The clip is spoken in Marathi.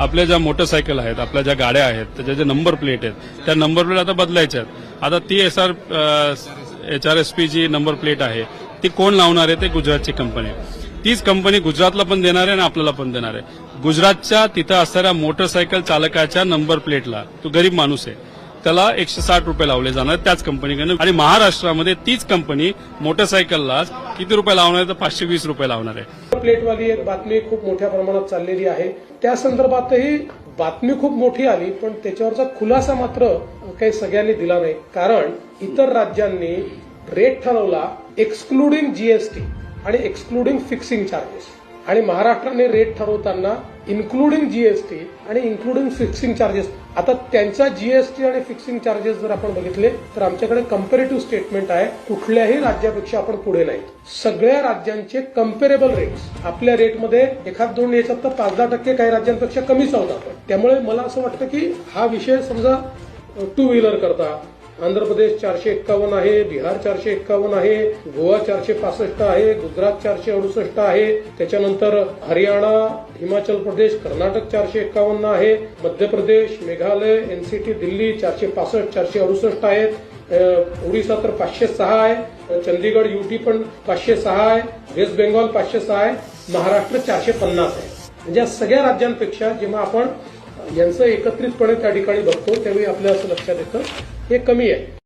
आपल्या ज्या मोटरसायकल आहेत, आपल्या ज्या गाड्या आहेत, त्याच्या ज्या नंबर प्लेट आहेत, त्या नंबर प्लेट आता बदलायच्या आहेत. आता ती HRSP जी नंबर प्लेट आहे ती कोण लावणार आहे? ते गुजरातची कंपनी आहे. तीच कंपनी गुजरातला पण देणार आहे आणि आपल्याला पण देणार आहे. गुजरातच्या तिथं असणाऱ्या मोटरसायकल चालकाच्या नंबर प्लेटला, तो गरीब माणूस आहे, त्याला 160 रुपये लावले जाणार त्याच कंपनीकडनं. आणि महाराष्ट्रामध्ये तीच कंपनी मोटरसायकलला किती रुपये लावणार आहे? तर 520 रुपये लावणार आहे. प्लेटवाली एक बातमी खूप मोठ्या प्रमाणात चाललेली आहे. त्या संदर्भातही बातमी खूप मोठी आली, पण त्याच्यावरचा खुलासा मात्र काही सगळ्यांनी दिला नाही. कारण इतर राज्यांनी रेट ठरवला एक्सक्लुडिंग जीएसटी आणि एक्सक्लुडिंग फिक्सिंग चार्जेस, आणि महाराष्ट्राने रेट ठरवताना इन्क्लुडिंग जीएसटी आणि इन्क्लुडिंग फिक्सिंग चार्जेस. आता त्यांचा जीएसटी आणि फिक्सिंग चार्जेस जर आपण बघितले तर आमच्याकडे कम्पॅरेटिव्ह स्टेटमेंट आहे. कुठल्याही राज्यापेक्षा आपण पुढे नाही. सगळ्या राज्यांचे कम्पेरेबल रेट्स आपल्या रेटमध्ये एखाद दोन याच्यात तर 5-10% काही राज्यांपेक्षा कमीच आहोत आपण. त्यामुळे मला असं वाटतं की हा विषय समजा टू व्हीलर करता आंध्र प्रदेश 451 आहे, बिहार 451 आहे, गोवा 465 आहे, गुजरात 468 आहे, त्याच्यानंतर हरियाणा, हिमाचल प्रदेश, कर्नाटक 451 आहे, मध्य प्रदेश, मेघालय, एनसीटी, दिल्ली 465, 468 आहेत, ओडिशा तर 506 आहे, चंदीगड यूटी पण 506 आहे, वेस्ट बेंगॉल 506 आहे, महाराष्ट्र 450 आहे. म्हणजे या सगळ्या राज्यांपेक्षा जेव्हा आपण यांचं एकत्रितपणे त्या ठिकाणी बघतो त्यावेळी आपल्या असं लक्षात येतं हे कमी आहे.